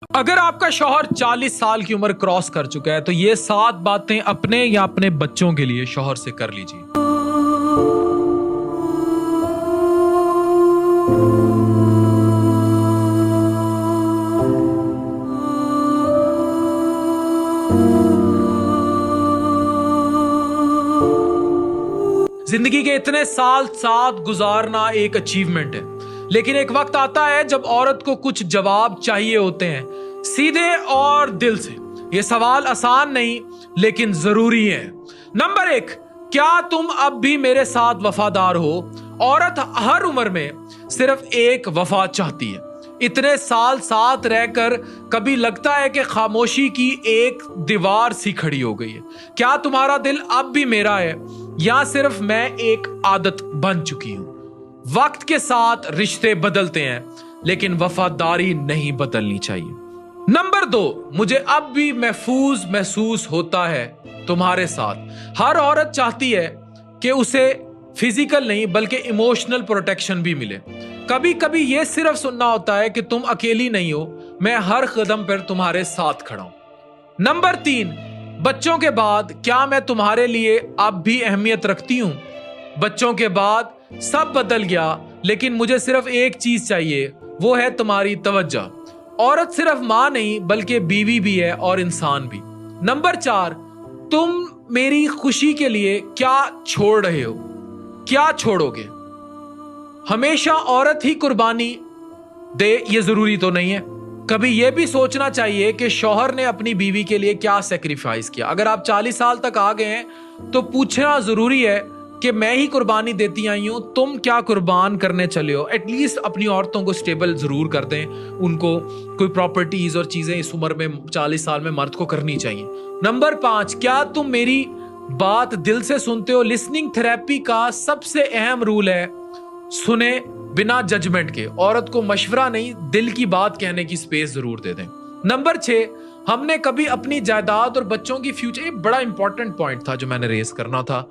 अगर आपका शौहर 40 साल की उम्र क्रॉस कर चुका है तो ये 7 बातें अपने या अपने बच्चों के लिए शौहर से कर लीजिए। जिंदगी के इतने साल साथ गुजारना एक अचीवमेंट है, लेकिन एक वक्त आता है जब औरत को कुछ जवाब चाहिए होते हैं, सीधे और दिल से। ये सवाल आसान नहीं लेकिन जरूरी है। नंबर 1, क्या तुम अब भी मेरे साथ वफादार हो? औरत हर उम्र में सिर्फ एक वफा चाहती है। इतने साल साथ रहकर कभी लगता है कि खामोशी की एक दीवार सी खड़ी हो गई है। क्या तुम्हारा दिल अब भी मेरा है या सिर्फ मैं एक आदत बन चुकी हूं? वक्त के साथ रिश्ते बदलते हैं लेकिन वफादारी नहीं बदलनी चाहिए। नंबर 2, मुझे अब भी महफूज महसूस होता है तुम्हारे साथ। हर औरत चाहती है कि उसे फिजिकल नहीं बल्कि इमोशनल प्रोटेक्शन भी मिले। कभी कभी यह सिर्फ सुनना होता है कि तुम अकेली नहीं हो, मैं हर कदम पर तुम्हारे साथ खड़ा हूं। नंबर 3, बच्चों के बाद क्या मैं तुम्हारे लिए अब भी अहमियत रखती हूं? बच्चों के बाद सब बदल गया लेकिन मुझे सिर्फ एक चीज चाहिए, वो है तुम्हारी तवज्जो। औरत सिर्फ मां नहीं बल्कि बीवी भी है और इंसान भी। नंबर 4, तुम मेरी खुशी के लिए क्या छोड़ रहे हो? क्या छोड़ोगे? हमेशा औरत ही कुर्बानी दे ये जरूरी तो नहीं है। कभी यह भी सोचना चाहिए कि शौहर ने अपनी बीवी के लिए क्या सेक्रीफाइस किया। अगर आप 40 साल तक आ गए हैं तो पूछना जरूरी है कि मैं ही कुर्बानी देती आई हूं, तुम क्या कुर्बान करने चले हो? एटलीस्ट अपनी औरतों को स्टेबल जरूर कर दें, उनको कोई प्रॉपर्टीज और चीजें इस उम्र में 40 साल में मर्द को करनी चाहिए। नंबर 5, क्या तुम मेरी बात दिल से सुनते हो? लिसनिंग थेरेपी का सबसे अहम रूल है सुने बिना जजमेंट के। औरत को मशवरा नहीं, दिल की बात कहने की स्पेस जरूर दे दें। नंबर 6, हमने कभी अपनी जायदाद और बच्चों की फ्यूचर, ये बड़ा इंपॉर्टेंट पॉइंट था जो मैंने रेस करना था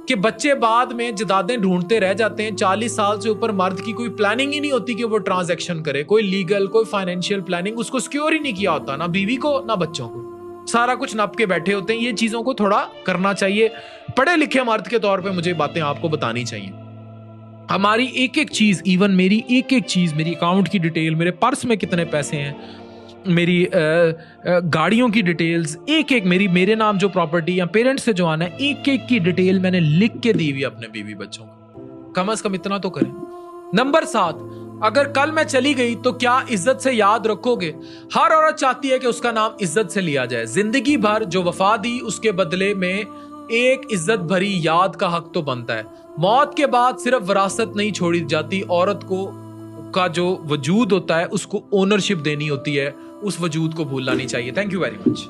कि बच्चे बाद में जायदादें ढूंढते रह जाते हैं। 40 साल से ऊपर मर्द की कोई प्लानिंग ही नहीं होती कि वो ट्रांजैक्शन करे, कोई लीगल कोई फाइनेंशियल प्लानिंग उसको सिक्योर ही नहीं किया होता, ना बीवी को ना बच्चों को, सारा कुछ नप के बैठे होते हैं। ये चीजों को थोड़ा करना चाहिए। पढ़े लिखे मर्द के तौर पे मुझे बातें आपको बतानी चाहिए। हमारी एक एक चीज, इवन मेरी एक एक चीज, मेरी अकाउंट की डिटेल, मेरे पर्स में कितने पैसे हैं, मेरी गाड़ियों की डिटेल्स, एक एक मेरे नाम जो प्रॉपर्टी या पेरेंट्स से जो आना है, एक एक की डिटेल मैंने लिख के दी हुई अपने बीवी बच्चों को। कम से कम इतना तो करें। नंबर 7, अगर कल मैं चली गई तो क्या इज्जत से याद रखोगे? हर औरत चाहती है कि उसका नाम इज्जत से लिया जाए। जिंदगी भर जो वफा दी उसके बदले में एक इज्जत भरी याद का हक तो बनता है। मौत के बाद सिर्फ विरासत नहीं छोड़ी जाती, औरत को का जो वजूद होता है उसको ओनरशिप देनी होती है, उस वजूद को भूलना नहीं चाहिए। Thank you very much.